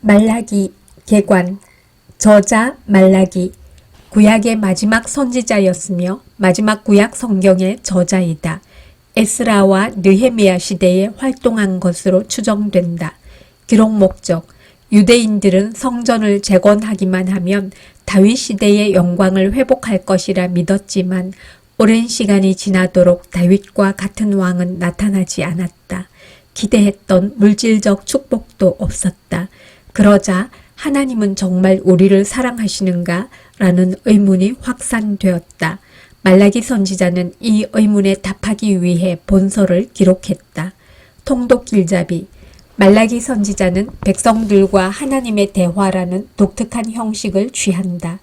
말라기 개관 저자 말라기 구약의 마지막 선지자였으며 마지막 구약 성경의 저자이다. 에스라와 느헤미야 시대에 활동한 것으로 추정된다. 기록 목적 유대인들은 성전을 재건하기만 하면 다윗 시대의 영광을 회복할 것이라 믿었지만 오랜 시간이 지나도록 다윗과 같은 왕은 나타나지 않았다. 기대했던 물질적 축복도 없었다. 그러자 하나님은 정말 우리를 사랑하시는가? 라는 의문이 확산되었다. 말라기 선지자는 이 의문에 답하기 위해 본서를 기록했다. 통독 길잡이 말라기 선지자는 백성들과 하나님의 대화라는 독특한 형식을 취한다.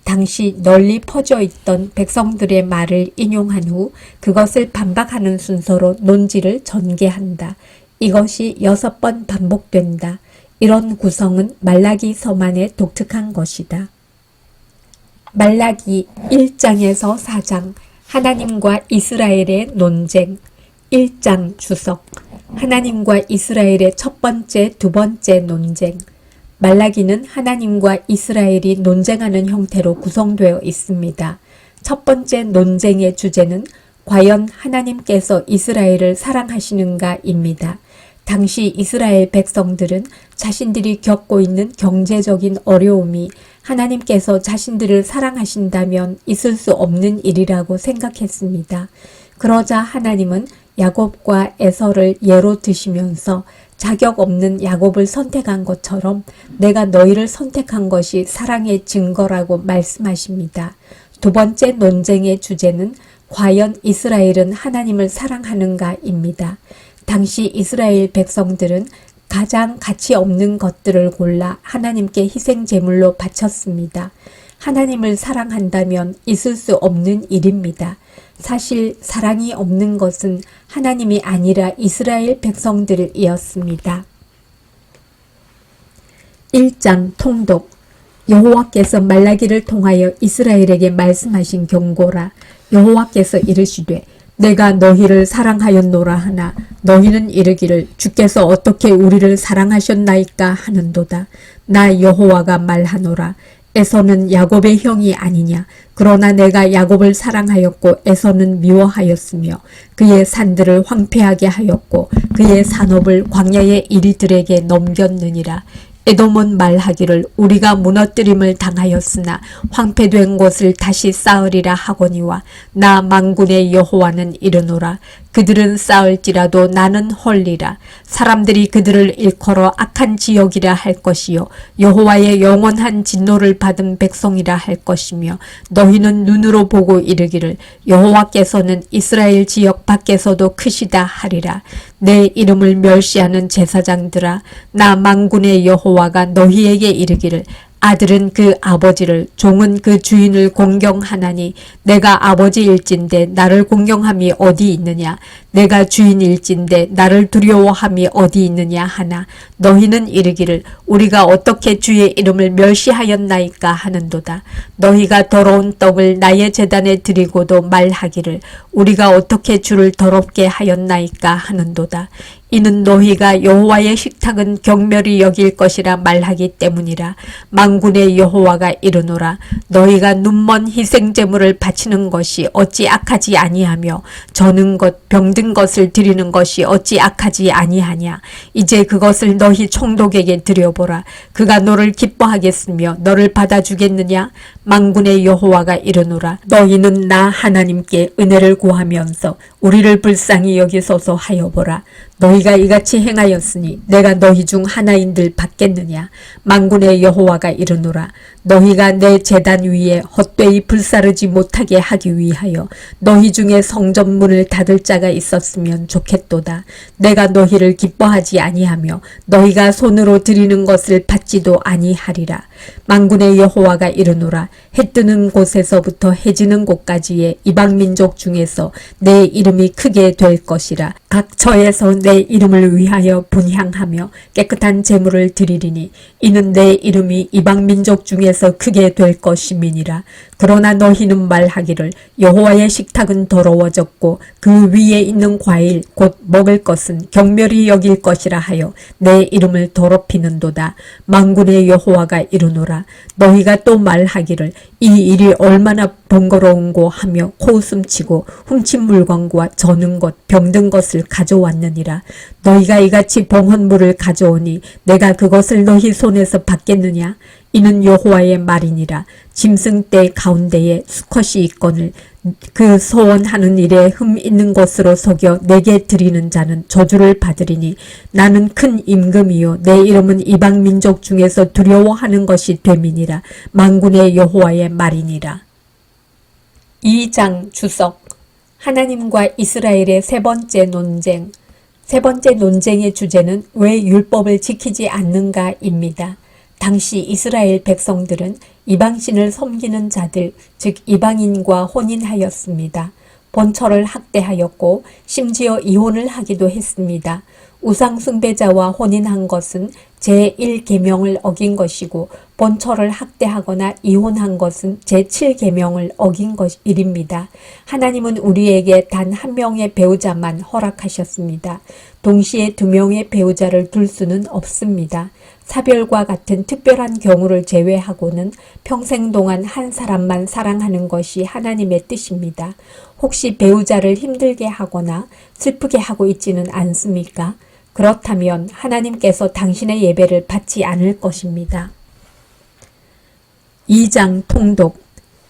당시 널리 퍼져 있던 백성들의 말을 인용한 후 그것을 반박하는 순서로 논지를 전개한다. 이것이 6번 반복된다. 이런 구성은 말라기 서만의 독특한 것이다. 말라기 1장에서 4장 하나님과 이스라엘의 논쟁 1장 주석 하나님과 이스라엘의 첫 번째, 두 번째 논쟁 말라기는 하나님과 이스라엘이 논쟁하는 형태로 구성되어 있습니다. 첫 번째 논쟁의 주제는 과연 하나님께서 이스라엘을 사랑하시는가입니다. 당시 이스라엘 백성들은 자신들이 겪고 있는 경제적인 어려움이 하나님께서 자신들을 사랑하신다면 있을 수 없는 일이라고 생각했습니다. 그러자 하나님은 야곱과 에서를 예로 드시면서 자격 없는 야곱을 선택한 것처럼 내가 너희를 선택한 것이 사랑의 증거라고 말씀하십니다. 두 번째 논쟁의 주제는 과연 이스라엘은 하나님을 사랑하는가입니다. 당시 이스라엘 백성들은 가장 가치 없는 것들을 골라 하나님께 희생 제물로 바쳤습니다. 하나님을 사랑한다면 있을 수 없는 일입니다. 사실 사랑이 없는 것은 하나님이 아니라 이스라엘 백성들이었습니다. 1장 통독 여호와께서 말라기를 통하여 이스라엘에게 말씀하신 경고라. 여호와께서 이르시되 내가 너희를 사랑하였노라 하나 너희는 이르기를 주께서 어떻게 우리를 사랑하셨나이까 하는도다. 나 여호와가 말하노라. 에서는 야곱의 형이 아니냐. 그러나 내가 야곱을 사랑하였고 에서는 미워하였으며 그의 산들을 황폐하게 하였고 그의 산업을 광야의 이리들에게 넘겼느니라. 에돔은 말하기를 우리가 무너뜨림을 당하였으나 황폐된 곳을 다시 쌓으리라 하거니와 나 만군의 여호와는 이르노라. 그들은 쌓을지라도 나는 헐리라. 사람들이 그들을 일컬어 악한 지역이라 할 것이요 여호와의 영원한 진노를 받은 백성이라 할 것이며 너희는 눈으로 보고 이르기를 여호와께서는 이스라엘 지역 밖에서도 크시다 하리라. 내 이름을 멸시하는 제사장들아 나 만군의 여호와가 너희에게 이르기를 아들은 그 아버지를 종은 그 주인을 공경하나니 내가 아버지일진데 나를 공경함이 어디 있느냐. 내가 주인일진데 나를 두려워함이 어디 있느냐 하나 너희는 이르기를 우리가 어떻게 주의 이름을 멸시하였나이까 하는도다. 너희가 더러운 떡을 나의 제단에 드리고도 말하기를 우리가 어떻게 주를 더럽게 하였나이까 하는도다. 이는 너희가 여호와의 식탁은 경멸히 여길 것이라 말하기 때문이라. 만군의 여호와가 이르노라. 너희가 눈먼 희생제물을 바치는 것이 어찌 악하지 아니하며 저는 것 병든 것을 드리는 것이 어찌 악하지 아니하냐. 이제 그것을 너희 총독에게 드려보라. 그가 너를 기뻐하겠으며 너를 받아주겠느냐. 만군의 여호와가 이르노라. 너희는 나 하나님께 은혜를 구하면서 우리를 불쌍히 여기소서 하여보라. 너희가 이같이 행하였으니 내가 너희 중 하나인들 받겠느냐. 만군의 여호와가 이르노라. 너희가 내 제단 위에 헛되이 불사르지 못하게 하기 위하여 너희 중에 성전 문을 닫을 자가 있었으면 좋겠도다. 내가 너희를 기뻐하지 아니하며 너희가 손으로 드리는 것을 받지도 아니하리라. 만군의 여호와가 이르노라. 해 뜨는 곳에서부터 해 지는 곳까지의 이방 민족 중에서 내 이름이 크게 될 것이라. 각 처에서 내 이름을 위하여 분향하며 깨끗한 제물을 드리리니 이는 내 이름이 이방 민족 중에서 중에서 크게 될 것임이니라. 그러나 너희는 말하기를 여호와의 식탁은 더러워졌고 그 위에 있는 과일 곧 먹을 것은 경멸히 여길 것이라 하여 내 이름을 더럽히는도다. 만군의 여호와가 이르노라. 너희가 또 말하기를 이 일이 얼마나 번거로운고 하며 코웃음치고 훔친 물건과 저는 것 병든 것을 가져왔느니라. 너희가 이같이 봉헌 물을 가져오니 내가 그것을 너희 손에서 받겠느냐? 이는 여호와의 말이니라. 짐승떼 가운데에 수컷이 있거늘 그 소원하는 일에 흠 있는 것으로 속여 내게 드리는 자는 저주를 받으리니 나는 큰 임금이요 내 이름은 이방 민족 중에서 두려워하는 것이 됨이니라. 만군의 여호와의 말이니라. 2장 주석. 하나님과 이스라엘의 세 번째 논쟁. 세 번째 논쟁의 주제는 왜 율법을 지키지 않는가입니다. 당시 이스라엘 백성들은 이방신을 섬기는 자들, 즉 이방인과 혼인하였습니다. 본처를 학대하였고 심지어 이혼을 하기도 했습니다. 우상숭배자와 혼인한 것은 제1계명을 어긴 것이고 본처를 학대하거나 이혼한 것은 제7계명을 어긴 일입니다. 하나님은 우리에게 단 한 명의 배우자만 허락하셨습니다. 동시에 두 명의 배우자를 둘 수는 없습니다. 사별과 같은 특별한 경우를 제외하고는 평생 동안 한 사람만 사랑하는 것이 하나님의 뜻입니다. 혹시 배우자를 힘들게 하거나 슬프게 하고 있지는 않습니까? 그렇다면 하나님께서 당신의 예배를 받지 않을 것입니다. 2장 통독.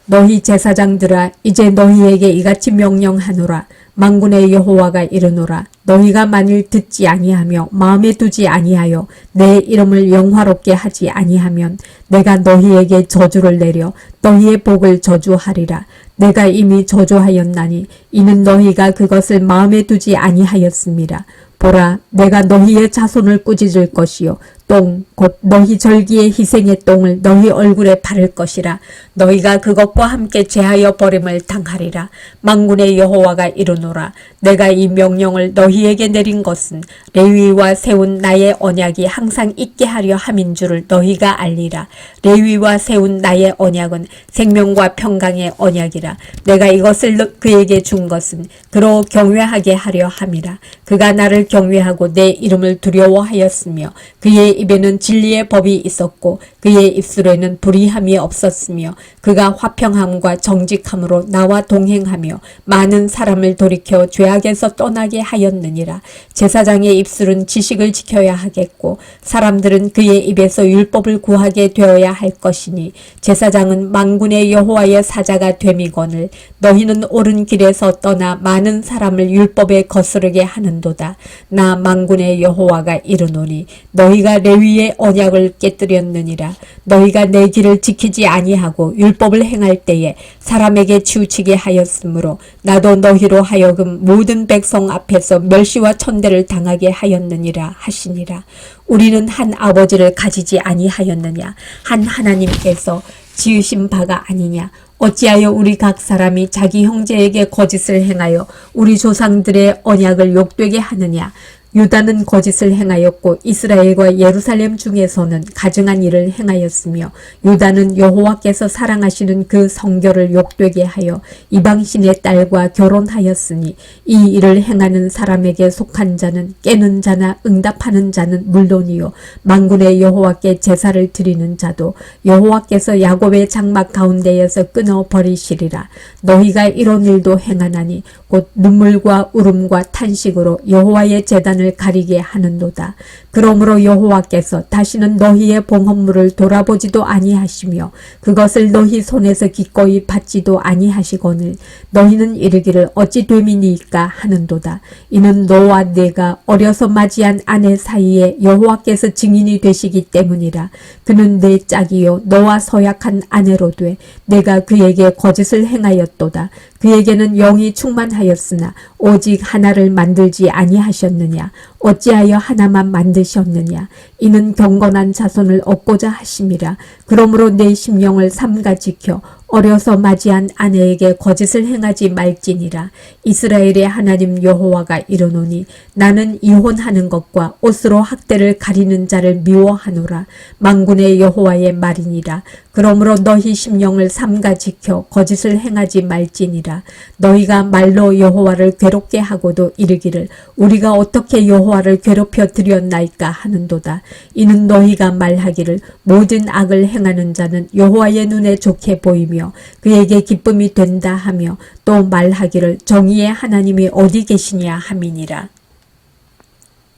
너희 제사장들아 이제 너희에게 이같이 명령하노라. 만군의 여호와가 이르노라. 너희가 만일 듣지 아니하며 마음에 두지 아니하여 내 이름을 영화롭게 하지 아니하면 내가 너희에게 저주를 내려 너희의 복을 저주하리라. 내가 이미 저주하였나니 이는 너희가 그것을 마음에 두지 아니하였습니다. 보라, 내가 너희의 자손을 꾸짖을 것이요 똥, 곧 너희 절기의 희생의 똥을 너희 얼굴에 바를 것이라. 너희가 그것과 함께 제하여 버림을 당하리라. 만군의 여호와가 이르노라. 내가 이 명령을 너희에게 내린 것은 레위와 세운 나의 언약이 항상 있게 하려 함인 줄을 너희가 알리라. 레위와 세운 나의 언약은 생명과 평강의 언약이라. 내가 이것을 그에게 준 것은 그로 경외하게 하려 함이라. 그가 나를 경외하고 내 이름을 두려워하였으며 그의 입에는 진리의 법이 있었고 그의 입술에는 불의함이 없었으며 그가 화평함과 정직함으로 나와 동행하며 많은 사람을 돌이켜 죄악에서 떠나게 하였느니라. 제사장의 입술은 지식을 지켜야 하겠고 사람들은 그의 입에서 율법을 구하게 되어야 할 것이니 제사장은 만군의 여호와의 사자가 됨이거늘 너희는 옳은 길에서 떠나 많은 사람을 율법에 거스르게 하는도다. 나 만군의 여호와가 이르노니 너희가 레위의 언약을 깨뜨렸느니라. 너희가 내 길을 지키지 아니하고 율법을 행할 때에 사람에게 치우치게 하였으므로 나도 너희로 하여금 모든 백성 앞에서 멸시와 천대를 당하게 하였느니라 하시니라. 우리는 한 아버지를 가지지 아니하였느냐? 한 하나님께서 지으신 바가 아니냐? 어찌하여 우리 각 사람이 자기 형제에게 거짓을 행하여 우리 조상들의 언약을 욕되게 하느냐? 유다는 거짓을 행하였고 이스라엘과 예루살렘 중에서는 가증한 일을 행하였으며 유다는 여호와께서 사랑하시는 그 성결을 욕되게 하여 이방신의 딸과 결혼하였으니 이 일을 행하는 사람에게 속한 자는 깨는 자나 응답하는 자는 물론이요 만군의 여호와께 제사를 드리는 자도 여호와께서 야곱의 장막 가운데에서 끊어버리시리라. 너희가 이런 일도 행하나니 곧 눈물과 울음과 탄식으로 여호와의 제단을 가리게 하는도다. 그러므로 여호와께서 다시는 너희의 봉헌물을 돌아보지도 아니하시며 그것을 너희 손에서 기꺼이 받지도 아니하시거늘 너희는 이르기를 어찌 됨이니이까 하는도다. 이는 너와 내가 어려서 맞이한 아내 사이에 여호와께서 증인이 되시기 때문이라. 그는 내 짝이요 너와 서약한 아내로 돼 내가 그에게 거짓을 행하였도다. 그에게는 영이 충만하였으나 오직 하나를 만들지 아니하셨느냐. 어찌하여 하나만 만드셨느냐. 이는 경건한 자손을 얻고자 하심이라. 그러므로 내 심령을 삼가 지켜 어려서 맞이한 아내에게 거짓을 행하지 말지니라. 이스라엘의 하나님 여호와가 이르노니 나는 이혼하는 것과 옷으로 학대를 가리는 자를 미워하노라. 만군의 여호와의 말이니라. 그러므로 너희 심령을 삼가 지켜 거짓을 행하지 말지니라. 너희가 말로 여호와를 괴롭게 하고도 이르기를 우리가 어떻게 여호와를 괴롭혀 드렸나이까 하는도다. 이는 너희가 말하기를 모든 악을 행하는 자는 여호와의 눈에 좋게 보이며 그에게 기쁨이 된다 하며 또 말하기를 정의의 하나님이 어디 계시냐 함이니라.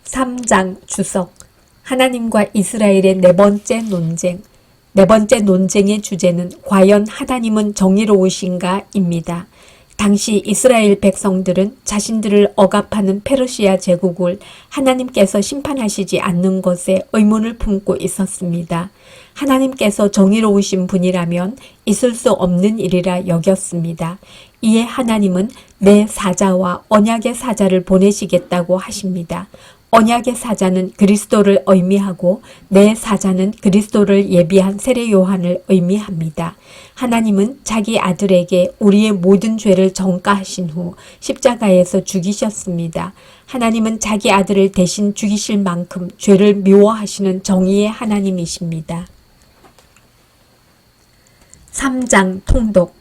3장 주석. 하나님과 이스라엘의 네 번째 논쟁. 네 번째 논쟁의 주제는 과연 하나님은 정의로우신가 입니다. 당시 이스라엘 백성들은 자신들을 억압하는 페르시아 제국을 하나님께서 심판하시지 않는 것에 의문을 품고 있었습니다. 하나님께서 정의로우신 분이라면 있을 수 없는 일이라 여겼습니다. 이에 하나님은 내 사자와 언약의 사자를 보내시겠다고 하십니다. 언약의 사자는 그리스도를 의미하고 내 사자는 그리스도를 예비한 세례 요한을 의미합니다. 하나님은 자기 아들에게 우리의 모든 죄를 전가하신 후 십자가에서 죽이셨습니다. 하나님은 자기 아들을 대신 죽이실 만큼 죄를 미워하시는 정의의 하나님이십니다. 3장 통독.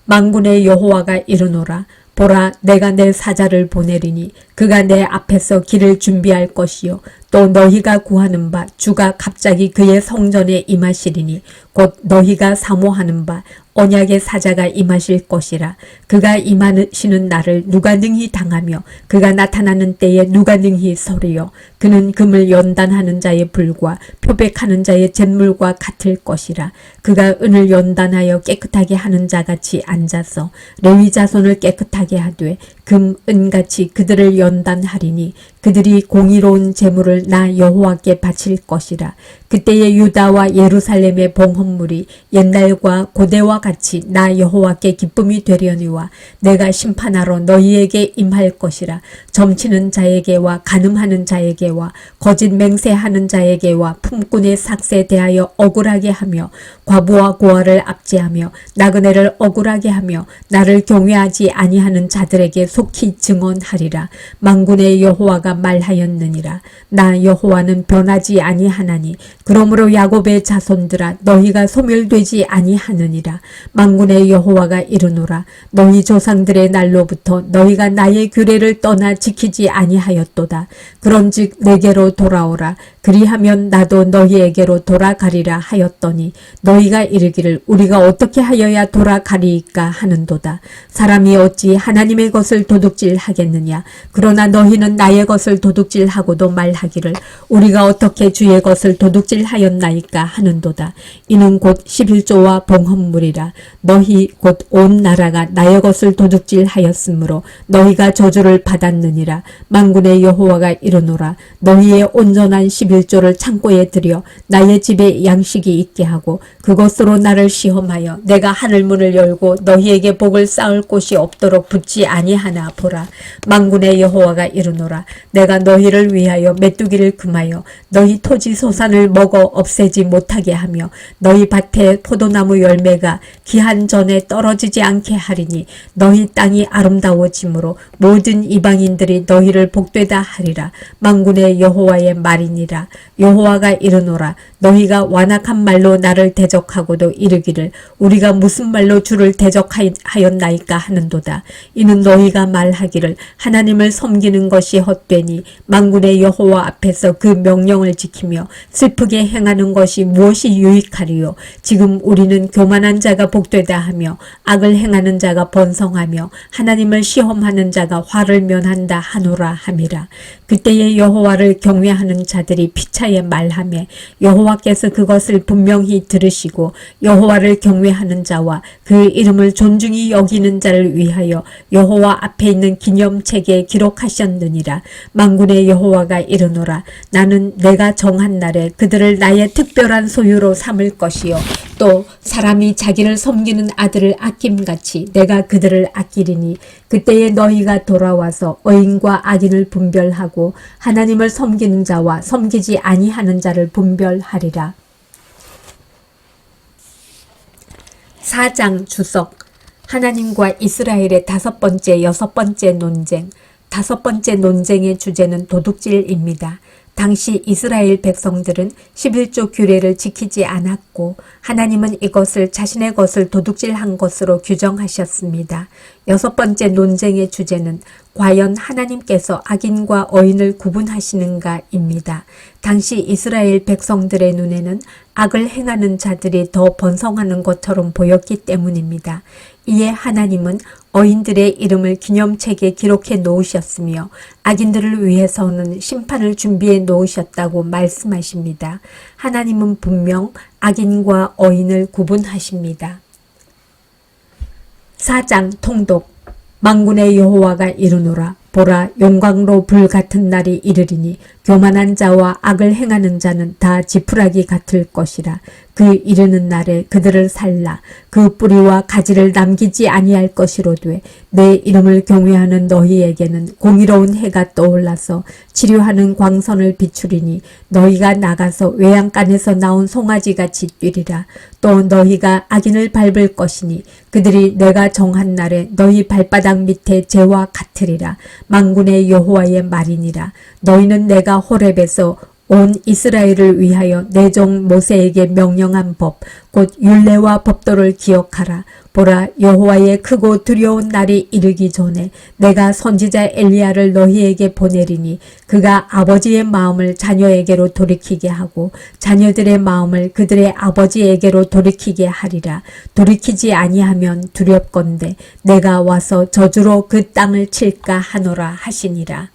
만군의 여호와가 이르노라. 보라, 내가 내 사자를 보내리니 그가 내 앞에서 길을 준비할 것이요 또 너희가 구하는 바 주가 갑자기 그의 성전에 임하시리니 곧 너희가 사모하는 바 언약의 사자가 임하실 것이라. 그가 임하시는 날을 누가 능히 당하며 그가 나타나는 때에 누가 능히 서리요. 그는 금을 연단하는 자의 불과 표백하는 자의 잿물과 같을 것이라. 그가 은을 연단하여 깨끗하게 하는 자같이 앉아서 레위 자손을 깨끗하게 하되 금, 은같이 그들을 연단하리니 그들이 공의로운 제물을 나 여호와께 바칠 것이라. 그때의 유다와 예루살렘의 봉헌물이 옛날과 고대와 같이 나 여호와께 기쁨이 되려니와 내가 심판하러 너희에게 임할 것이라. 점치는 자에게와 간음하는 자에게와 거짓 맹세하는 자에게와 품꾼의 삭세에 대하여 억울하게 하며 과부와 고아를 압제하며 나그네를 억울하게 하며 나를 경외하지 아니하는 자들에게 속히 증언하리라. 만군의 여호와가 말하였느니라. 나 여호와는 변하지 아니하나니 그러므로 야곱의 자손들아 너희가 소멸되지 아니하느니라. 만군의 여호와가 이르노라. 너희 조상들의 날로부터 너희가 나의 규례를 떠나 지키지 아니하였도다. 그런즉 내게로 돌아오라. 그리하면 나도 너희에게로 돌아가리라 하였더니 너희가 이르기를 우리가 어떻게 하여야 돌아가리이까 하는도다. 사람이 어찌 하나님의 것을 도둑질하겠느냐. 그러나 너희는 나의 것을 도둑질하고도 말하기를 우리가 어떻게 주의 것을 도둑질하였나이까 하는도다. 이는 곧 11조와 봉헌물이라. 너희 곧 온 나라가 나의 것을 도둑질하였으므로 너희가 저주를 받았느니라. 만군의 여호와가 이르노라. 너희의 온전한 11조를 창고에 들여 나의 집에 양식이 있게 하고 그것으로 나를 시험하여 내가 하늘문을 열고 너희에게 복을 쌓을 곳이 없도록 붙지 아니하나 보라. 만군의 여호와가 이르노라. 내가 너희를 위하여 메뚜기를 금하여 너희 토지 소산을 먹어 없애지 못하게 하며 너희 밭에 포도나무 열매가 기한 전에 떨어지지 않게 하리니 너희 땅이 아름다워지므로 모든 이방인들이 너희를 복되다 하리라. 만군의 여호와의 말이니라. 여호와가 이르노라. 너희가 완악한 말로 나를 대적하고도 이르기를 우리가 무슨 말로 주를 대적하였나이까 하는도다. 이는 너희가 말하기를 하나님을 섬기는 것이 헛되니 만군의 여호와 앞에서 그 명령을 지키며 슬프게 행하는 것이 무엇이 유익하리요. 지금 우리는 교만한 자가 복되다 하며 악을 행하는 자가 번성하며 하나님을 시험하는 자가 화를 면한다 하노라 함이라. 그때에 여호와를 경외하는 자들이 피차에 말하며 여호와께서 그것을 분명히 들으시고 여호와를 경외하는 자와 그 이름을 존중히 여기는 자를 위하여 여호와 앞에 있는 기념책에 기록하셨느니라. 만군의 여호와가 이르노라. 나는 내가 정한 날에 그들을 나의 특별한 소유로 삼을 것이요 또 사람이 자기를 섬기는 아들을 아낌같이 내가 그들을 아끼리니 그때에 너희가 돌아와서 의인과 악인을 분별하고 하나님을 섬기는 자와 섬기지 아니하는 자를 분별하리라. 4장 주석. 하나님과 이스라엘의 다섯 번째, 여섯 번째 논쟁. 다섯 번째 논쟁의 주제는 도둑질입니다. 당시 이스라엘 백성들은 11조 규례를 지키지 않았고 하나님은 이것을 자신의 것을 도둑질한 것으로 규정하셨습니다. 여섯 번째 논쟁의 주제는 과연 하나님께서 악인과 의인을 구분하시는가입니다. 당시 이스라엘 백성들의 눈에는 악을 행하는 자들이 더 번성하는 것처럼 보였기 때문입니다. 이에 하나님은 의인들의 이름을 기념책에 기록해 놓으셨으며 악인들을 위해서는 심판을 준비해 놓으셨다고 말씀하십니다. 하나님은 분명 악인과 의인을 구분하십니다. 4장 통독. 만군의 여호와가 이르노라. 보라, 용광로 불 같은 날이 이르리니 교만한 자와 악을 행하는 자는 다 지푸라기 같을 것이라. 그 이르는 날에 그들을 살라. 그 뿌리와 가지를 남기지 아니할 것이로되 내 이름을 경외하는 너희에게는 공의로운 해가 떠올라서 치료하는 광선을 비추리니 너희가 나가서 외양간에서 나온 송아지같이 뛰리라. 또 너희가 악인을 밟을 것이니 그들이 내가 정한 날에 너희 발바닥 밑에 재와 같으리라. 만군의 여호와의 말이니라. 너희는 내가 호렙에서 온 이스라엘을 위하여 내 종 모세에게 명령한 법, 곧 율례와 법도를 기억하라. 보라, 여호와의 크고 두려운 날이 이르기 전에 내가 선지자 엘리야를 너희에게 보내리니 그가 아버지의 마음을 자녀에게로 돌이키게 하고 자녀들의 마음을 그들의 아버지에게로 돌이키게 하리라. 돌이키지 아니하면 두렵건대 내가 와서 저주로 그 땅을 칠까 하노라 하시니라.